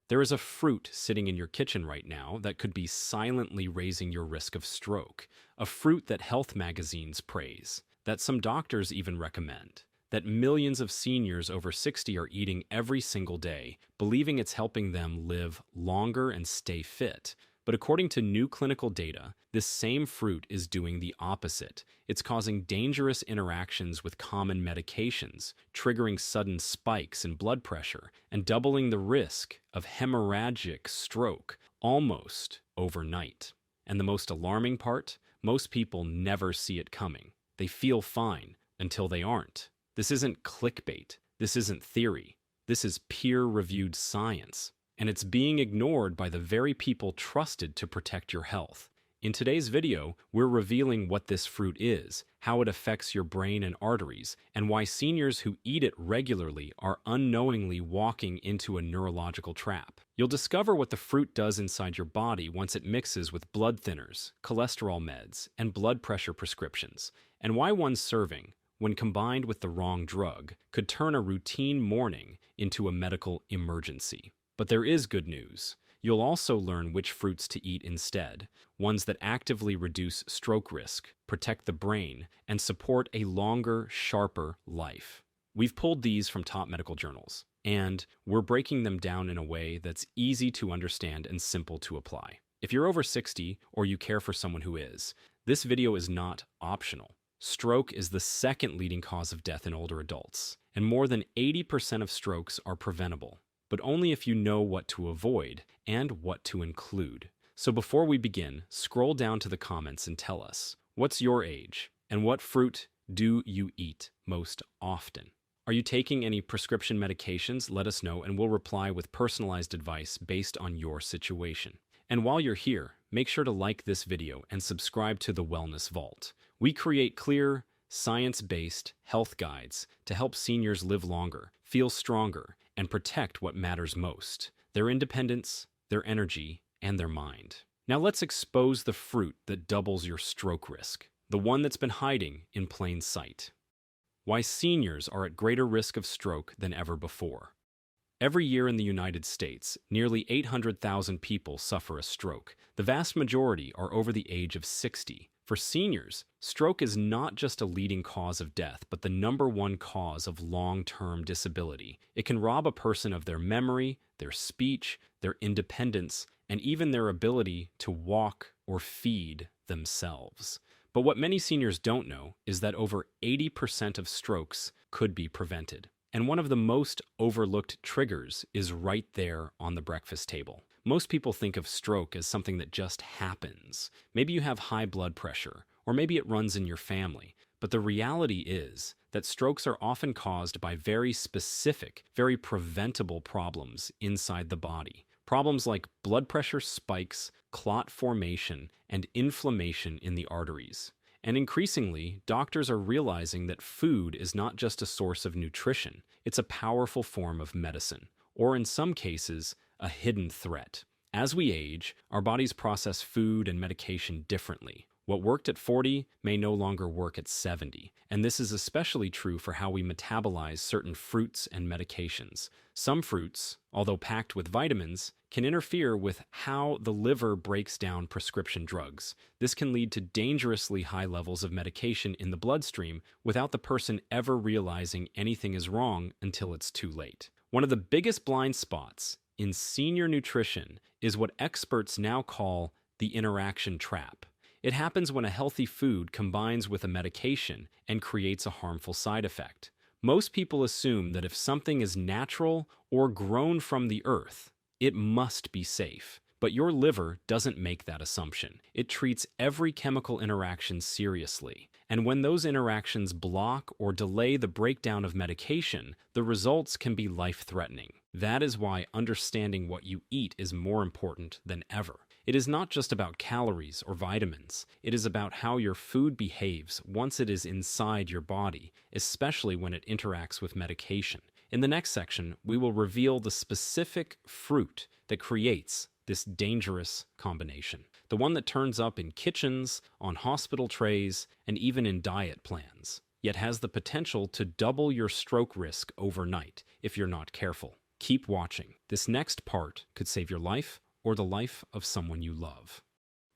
There is a fruit sitting in your kitchen right now that could be silently raising your risk of stroke, a fruit that health magazines praise, that some doctors even recommend, that millions of seniors over 60 are eating every single day, believing it's helping them live longer and stay fit. But according to new clinical data, this same fruit is doing the opposite. It's causing dangerous interactions with common medications, triggering sudden spikes in blood pressure, and doubling the risk of hemorrhagic stroke almost overnight. And the most alarming part? Most people never see it coming. They feel fine until they aren't. This isn't clickbait. This isn't theory. This is peer-reviewed science. And it's being ignored by the very people trusted to protect your health. In today's video, we're revealing what this fruit is, how it affects your brain and arteries, and why seniors who eat it regularly are unknowingly walking into a neurological trap. You'll discover what the fruit does inside your body once it mixes with blood thinners, cholesterol meds, and blood pressure prescriptions, and why one serving, when combined with the wrong drug, could turn a routine morning into a medical emergency. But there is good news. You'll also learn which fruits to eat instead, ones that actively reduce stroke risk, protect the brain, and support a longer, sharper life. We've pulled these from top medical journals, and we're breaking them down in a way that's easy to understand and simple to apply. If you're over 60 or you care for someone who is, this video is not optional. Stroke is the second leading cause of death in older adults, and more than 80% of strokes are preventable, but only if you know what to avoid and what to include. So before we begin, scroll down to the comments and tell us, what's your age, and what fruit do you eat most often? Are you taking any prescription medications? Let us know and we'll reply with personalized advice based on your situation. And while you're here, make sure to like this video and subscribe to the Wellness Vault. We create clear, science-based health guides to help seniors live longer, feel stronger, and protect what matters most: their independence, their energy, and their mind. Now let's expose the fruit that doubles your stroke risk, the one that's been hiding in plain sight. Why seniors are at greater risk of stroke than ever before. Every year in the United States, nearly 800,000 people suffer a stroke. The vast majority are over the age of 60. For seniors, stroke is not just a leading cause of death, but the #1 cause of long-term disability. It can rob a person of their memory, their speech, their independence, and even their ability to walk or feed themselves. But what many seniors don't know is that over 80% of strokes could be prevented. And one of the most overlooked triggers is right there on the breakfast table. Most people think of stroke as something that just happens. Maybe you have high blood pressure, or maybe it runs in your family. But the reality is that strokes are often caused by very specific, very preventable problems inside the body. Problems like blood pressure spikes, clot formation, and inflammation in the arteries. And increasingly, doctors are realizing that food is not just a source of nutrition, it's a powerful form of medicine, or in some cases, a hidden threat. As we age, our bodies process food and medication differently. What worked at 40 may no longer work at 70, and this is especially true for how we metabolize certain fruits and medications. Some fruits, although packed with vitamins, can interfere with how the liver breaks down prescription drugs. This can lead to dangerously high levels of medication in the bloodstream without the person ever realizing anything is wrong until it's too late. One of the biggest blind spots in senior nutrition is what experts now call the interaction trap. It happens when a healthy food combines with a medication and creates a harmful side effect. Most people assume that if something is natural or grown from the earth, it must be safe. But your liver doesn't make that assumption. It treats every chemical interaction seriously. And when those interactions block or delay the breakdown of medication, the results can be life-threatening. That is why understanding what you eat is more important than ever. It is not just about calories or vitamins. It is about how your food behaves once it is inside your body, especially when it interacts with medication. In the next section, we will reveal the specific fruit that creates this dangerous combination. The one that turns up in kitchens, on hospital trays, and even in diet plans, yet has the potential to double your stroke risk overnight if you're not careful. Keep watching. This next part could save your life or the life of someone you love.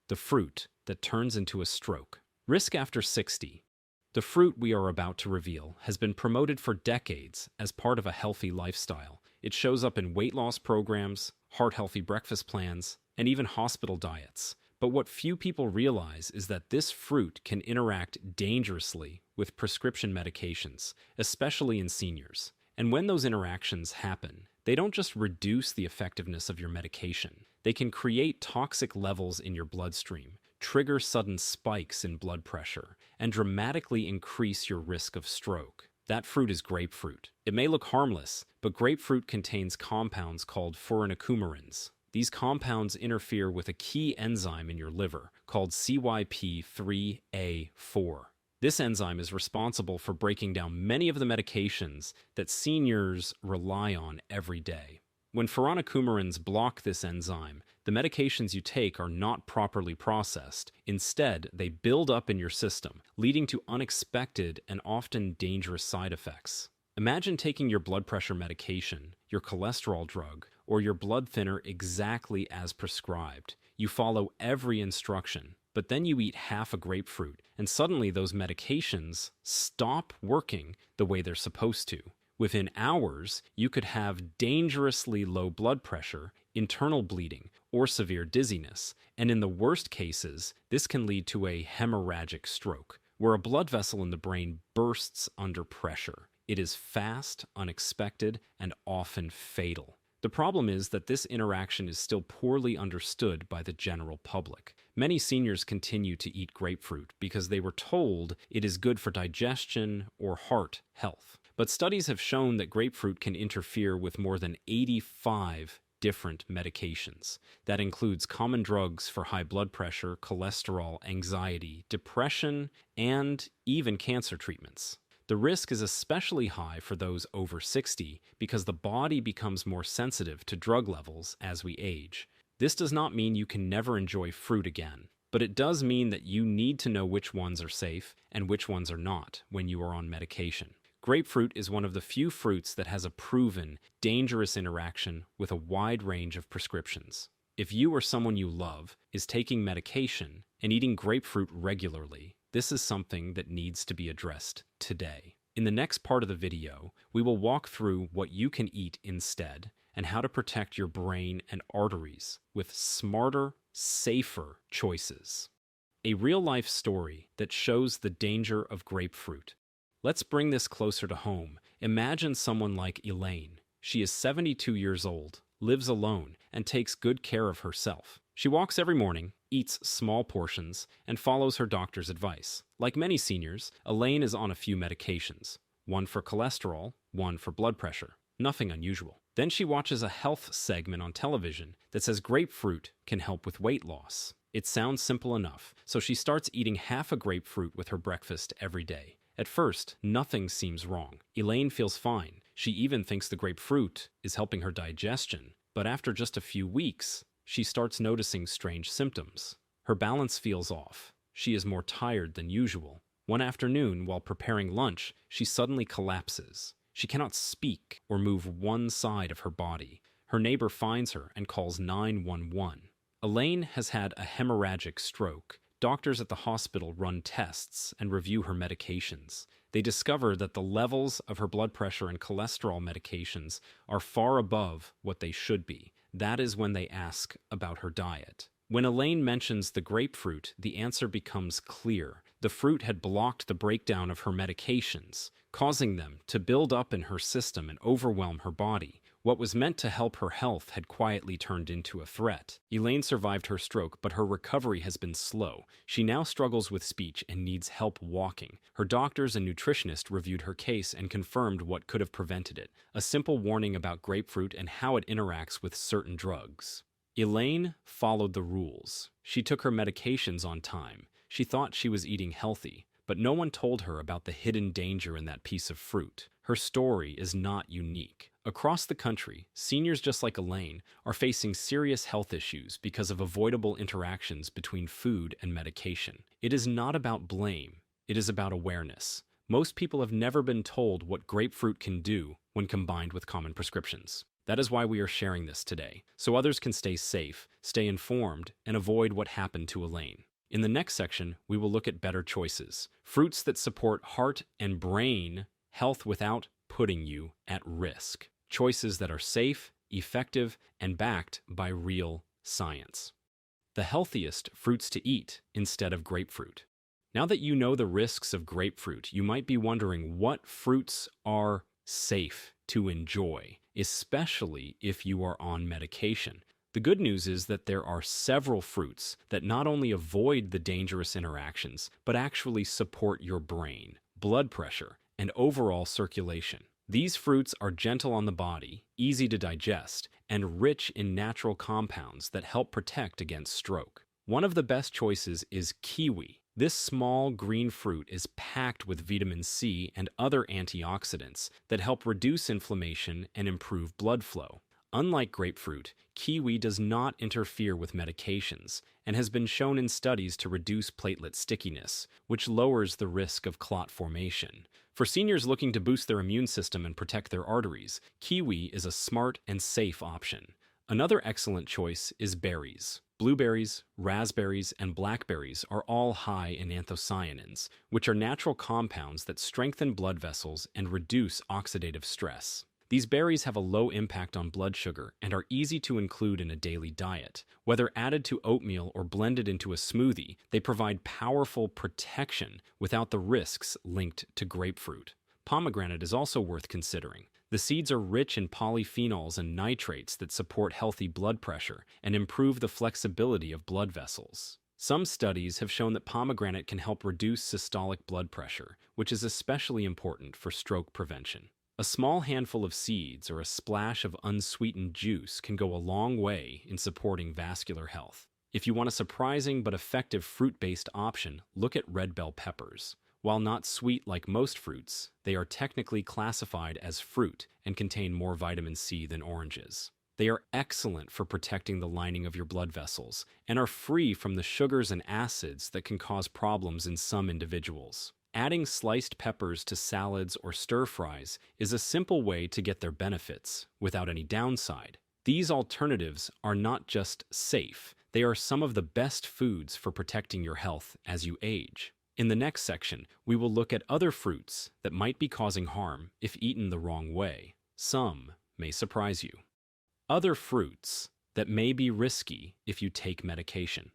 The fruit that turns into a stroke. Risk after 60. The fruit we are about to reveal has been promoted for decades as part of a healthy lifestyle. It shows up in weight loss programs, heart-healthy breakfast plans, and even hospital diets. But what few people realize is that this fruit can interact dangerously with prescription medications, especially in seniors. And when those interactions happen, they don't just reduce the effectiveness of your medication. They can create toxic levels in your bloodstream, trigger sudden spikes in blood pressure, and dramatically increase your risk of stroke. That fruit is grapefruit. It may look harmless, but grapefruit contains compounds called furanocoumarins. These compounds interfere with a key enzyme in your liver called CYP3A4. This enzyme is responsible for breaking down many of the medications that seniors rely on every day. When furanocoumarins block this enzyme, the medications you take are not properly processed. Instead, they build up in your system, leading to unexpected and often dangerous side effects. Imagine taking your blood pressure medication, your cholesterol drug, or your blood thinner exactly as prescribed. You follow every instruction, but then you eat half a grapefruit, and suddenly those medications stop working the way they're supposed to. Within hours, you could have dangerously low blood pressure, internal bleeding, or severe dizziness, and in the worst cases, this can lead to a hemorrhagic stroke, where a blood vessel in the brain bursts under pressure. It is fast, unexpected, and often fatal. The problem is that this interaction is still poorly understood by the general public. Many seniors continue to eat grapefruit because they were told it is good for digestion or heart health. But studies have shown that grapefruit can interfere with more than 85 different medications. That includes common drugs for high blood pressure, cholesterol, anxiety, depression, and even cancer treatments. The risk is especially high for those over 60 because the body becomes more sensitive to drug levels as we age. This does not mean you can never enjoy fruit again, but it does mean that you need to know which ones are safe and which ones are not when you are on medication. Grapefruit is one of the few fruits that has a proven, dangerous interaction with a wide range of prescriptions. If you or someone you love is taking medication and eating grapefruit regularly, this is something that needs to be addressed today. In the next part of the video, we will walk through what you can eat instead and how to protect your brain and arteries with smarter, safer choices. A real-life story that shows the danger of grapefruit. Let's bring this closer to home. Imagine someone like Elaine. She is 72 years old, lives alone, and takes good care of herself. She walks every morning, eats small portions, and follows her doctor's advice. Like many seniors, Elaine is on a few medications. One for cholesterol, one for blood pressure. Nothing unusual. Then she watches a health segment on television that says grapefruit can help with weight loss. It sounds simple enough, so she starts eating half a grapefruit with her breakfast every day. At first, nothing seems wrong. Elaine feels fine. She even thinks the grapefruit is helping her digestion. But after just a few weeks, she starts noticing strange symptoms. Her balance feels off. She is more tired than usual. One afternoon, while preparing lunch, she suddenly collapses. She cannot speak or move one side of her body. Her neighbor finds her and calls 911. Elaine has had a hemorrhagic stroke. Doctors at the hospital run tests and review her medications. They discover that the levels of her blood pressure and cholesterol medications are far above what they should be. That is when they ask about her diet. When Elaine mentions the grapefruit, the answer becomes clear. The fruit had blocked the breakdown of her medications, causing them to build up in her system and overwhelm her body. What was meant to help her health had quietly turned into a threat. Elaine survived her stroke, but her recovery has been slow. She now struggles with speech and needs help walking. Her doctors and nutritionist reviewed her case and confirmed what could have prevented it: a simple warning about grapefruit and how it interacts with certain drugs. Elaine followed the rules. She took her medications on time. She thought she was eating healthy, but no one told her about the hidden danger in that piece of fruit. Her story is not unique. Across the country, seniors just like Elaine are facing serious health issues because of avoidable interactions between food and medication. It is not about blame. It is about awareness. Most people have never been told what grapefruit can do when combined with common prescriptions. That is why we are sharing this today, so others can stay safe, stay informed, and avoid what happened to Elaine. In the next section, we will look at better choices, fruits that support heart and brain health without putting you at risk. Choices that are safe, effective, and backed by real science. The healthiest fruits to eat instead of grapefruit. Now that you know the risks of grapefruit, you might be wondering what fruits are safe to enjoy, especially if you are on medication. The good news is that there are several fruits that not only avoid the dangerous interactions, but actually support your brain, blood pressure, and overall circulation. These fruits are gentle on the body, easy to digest, and rich in natural compounds that help protect against stroke. One of the best choices is kiwi. This small green fruit is packed with vitamin C and other antioxidants that help reduce inflammation and improve blood flow. Unlike grapefruit, kiwi does not interfere with medications and has been shown in studies to reduce platelet stickiness, which lowers the risk of clot formation. For seniors looking to boost their immune system and protect their arteries, kiwi is a smart and safe option. Another excellent choice is berries. Blueberries, raspberries, and blackberries are all high in anthocyanins, which are natural compounds that strengthen blood vessels and reduce oxidative stress. These berries have a low impact on blood sugar and are easy to include in a daily diet. Whether added to oatmeal or blended into a smoothie, they provide powerful protection without the risks linked to grapefruit. Pomegranate is also worth considering. The seeds are rich in polyphenols and nitrates that support healthy blood pressure and improve the flexibility of blood vessels. Some studies have shown that pomegranate can help reduce systolic blood pressure, which is especially important for stroke prevention. A small handful of seeds or a splash of unsweetened juice can go a long way in supporting vascular health. If you want a surprising but effective fruit-based option, look at red bell peppers. While not sweet like most fruits, they are technically classified as fruit and contain more vitamin C than oranges. They are excellent for protecting the lining of your blood vessels and are free from the sugars and acids that can cause problems in some individuals. Adding sliced peppers to salads or stir-fries is a simple way to get their benefits without any downside. These alternatives are not just safe, they are some of the best foods for protecting your health as you age. In the next section, we will look at other fruits that might be causing harm if eaten the wrong way. Some may surprise you. Other fruits that may be risky if you take medication.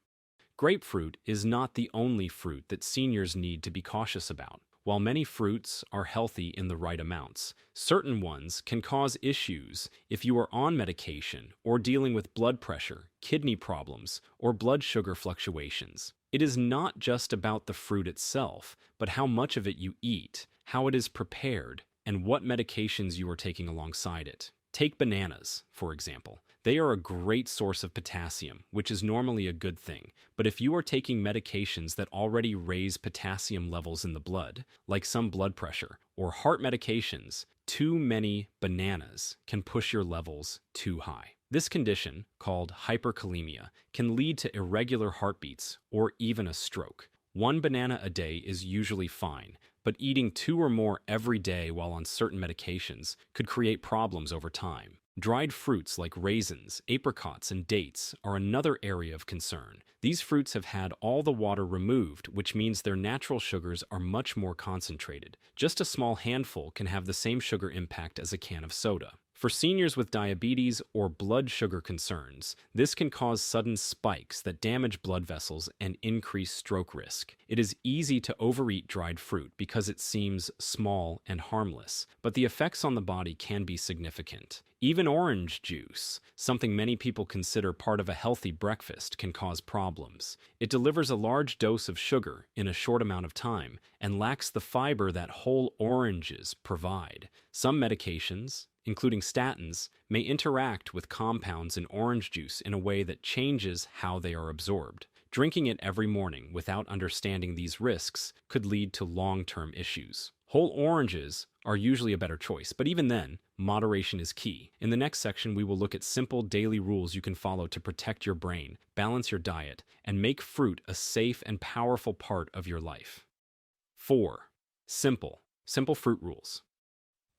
Grapefruit is not the only fruit that seniors need to be cautious about. While many fruits are healthy in the right amounts, certain ones can cause issues if you are on medication or dealing with blood pressure, kidney problems, or blood sugar fluctuations. It is not just about the fruit itself, but how much of it you eat, how it is prepared, and what medications you are taking alongside it. Take bananas, for example. They are a great source of potassium, which is normally a good thing. But if you are taking medications that already raise potassium levels in the blood, like some blood pressure or heart medications, too many bananas can push your levels too high. This condition, called hyperkalemia, can lead to irregular heartbeats or even a stroke. One banana a day is usually fine, but eating 2 or more every day while on certain medications could create problems over time. Dried fruits like raisins, apricots, and dates are another area of concern. These fruits have had all the water removed, which means their natural sugars are much more concentrated. Just a small handful can have the same sugar impact as a can of soda. For seniors with diabetes or blood sugar concerns, this can cause sudden spikes that damage blood vessels and increase stroke risk. It is easy to overeat dried fruit because it seems small and harmless, but the effects on the body can be significant. Even orange juice, something many people consider part of a healthy breakfast, can cause problems. It delivers a large dose of sugar in a short amount of time and lacks the fiber that whole oranges provide. Some medications, including statins, may interact with compounds in orange juice in a way that changes how they are absorbed. Drinking it every morning without understanding these risks could lead to long-term issues. Whole oranges are usually a better choice, but even then, moderation is key. In the next section, we will look at simple daily rules you can follow to protect your brain, balance your diet, and make fruit a safe and powerful part of your life. 4. Simple fruit rules.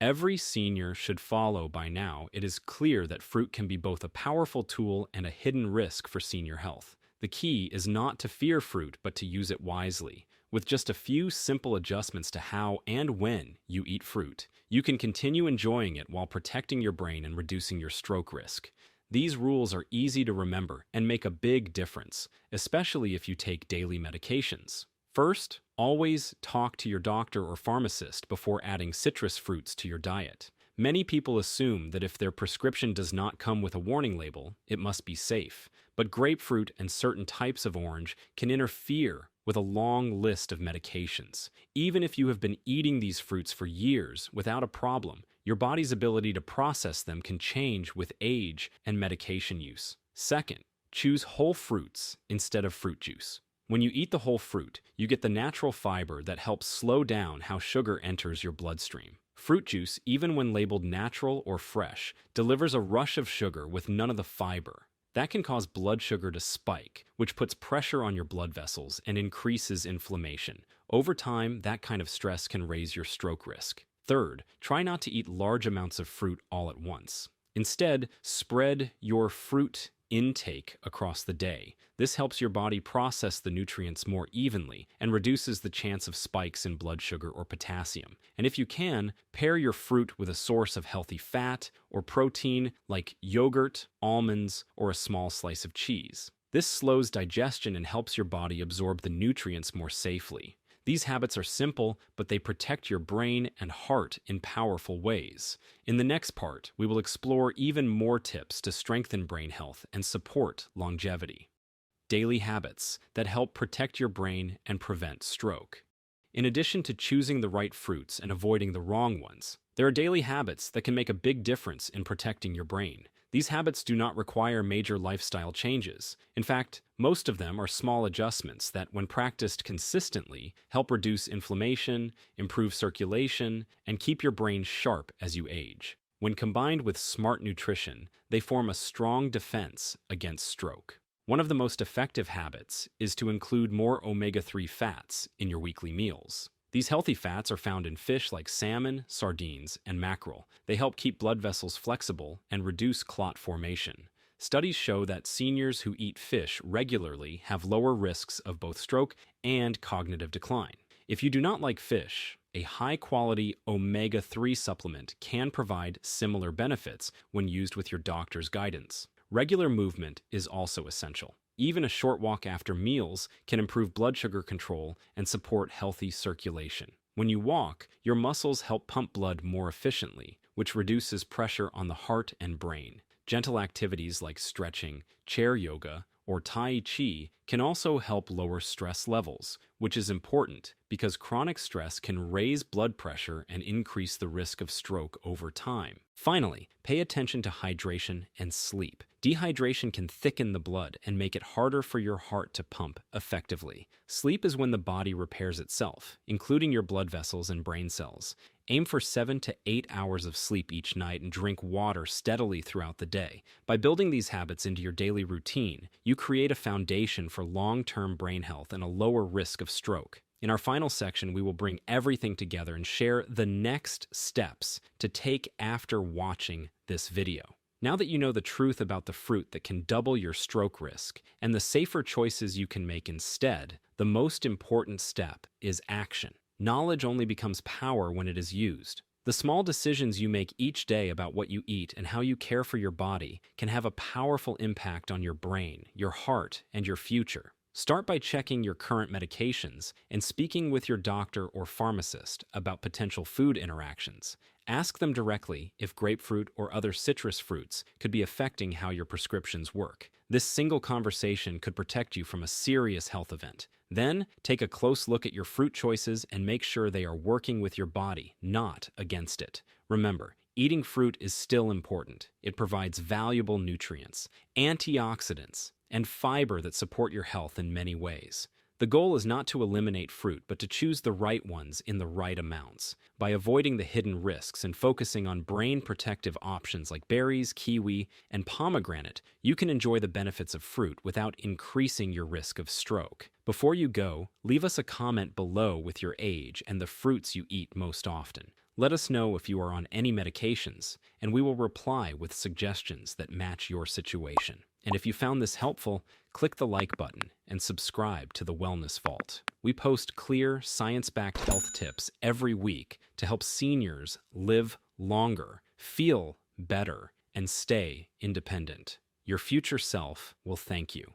every senior should follow by now. It is clear that fruit can be both a powerful tool and a hidden risk for senior health. The key is not to fear fruit, but to use it wisely. With just a few simple adjustments to how and when you eat fruit, you can continue enjoying it while protecting your brain and reducing your stroke risk. These rules are easy to remember and make a big difference, especially if you take daily medications. First, always talk to your doctor or pharmacist before adding citrus fruits to your diet. Many people assume that if their prescription does not come with a warning label, it must be safe. But grapefruit and certain types of orange can interfere with a long list of medications. Even if you have been eating these fruits for years without a problem, your body's ability to process them can change with age and medication use. Second, choose whole fruits instead of fruit juice. When you eat the whole fruit, you get the natural fiber that helps slow down how sugar enters your bloodstream. Fruit juice, even when labeled natural or fresh, delivers a rush of sugar with none of the fiber. That can cause blood sugar to spike, which puts pressure on your blood vessels and increases inflammation. Over time, that kind of stress can raise your stroke risk. Third, try not to eat large amounts of fruit all at once. Instead, spread your fruit intake across the day. This helps your body process the nutrients more evenly and reduces the chance of spikes in blood sugar or potassium. And if you can, pair your fruit with a source of healthy fat or protein like yogurt, almonds, or a small slice of cheese. This slows digestion and helps your body absorb the nutrients more safely. These habits are simple, but they protect your brain and heart in powerful ways. In the next part, we will explore even more tips to strengthen brain health and support longevity. Daily habits that help protect your brain and prevent stroke. In addition to choosing the right fruits and avoiding the wrong ones, there are daily habits that can make a big difference in protecting your brain. These habits do not require major lifestyle changes. In fact, most of them are small adjustments that, when practiced consistently, help reduce inflammation, improve circulation, and keep your brain sharp as you age. When combined with smart nutrition, they form a strong defense against stroke. One of the most effective habits is to include more omega-3 fats in your weekly meals. These healthy fats are found in fish like salmon, sardines, and mackerel. They help keep blood vessels flexible and reduce clot formation. Studies show that seniors who eat fish regularly have lower risks of both stroke and cognitive decline. If you do not like fish, a high-quality omega-3 supplement can provide similar benefits when used with your doctor's guidance. Regular movement is also essential. Even a short walk after meals can improve blood sugar control and support healthy circulation. When you walk, your muscles help pump blood more efficiently, which reduces pressure on the heart and brain. Gentle activities like stretching, chair yoga, or Tai Chi can also help lower stress levels, which is important because chronic stress can raise blood pressure and increase the risk of stroke over time. Finally, pay attention to hydration and sleep. Dehydration can thicken the blood and make it harder for your heart to pump effectively. Sleep is when the body repairs itself, including your blood vessels and brain cells. Aim for 7 to 8 hours of sleep each night and drink water steadily throughout the day. By building these habits into your daily routine, you create a foundation for long-term brain health and a lower risk of stroke. In our final section, we will bring everything together and share the next steps to take after watching this video. Now that you know the truth about the fruit that can double your stroke risk and the safer choices you can make instead, the most important step is action. Knowledge only becomes power when it is used. The small decisions you make each day about what you eat and how you care for your body can have a powerful impact on your brain, your heart, and your future. Start by checking your current medications and speaking with your doctor or pharmacist about potential food interactions. Ask them directly if grapefruit or other citrus fruits could be affecting how your prescriptions work. This single conversation could protect you from a serious health event. Then, take a close look at your fruit choices and make sure they are working with your body, not against it. Remember, eating fruit is still important. It provides valuable nutrients, antioxidants, and fiber that support your health in many ways. The goal is not to eliminate fruit, but to choose the right ones in the right amounts. By avoiding the hidden risks and focusing on brain-protective options like berries, kiwi, and pomegranate, you can enjoy the benefits of fruit without increasing your risk of stroke. Before you go, leave us a comment below with your age and the fruits you eat most often. Let us know if you are on any medications, and we will reply with suggestions that match your situation. And if you found this helpful, click the like button and subscribe to the Wellness Vault. We post clear, science-backed health tips every week to help seniors live longer, feel better, and stay independent. Your future self will thank you.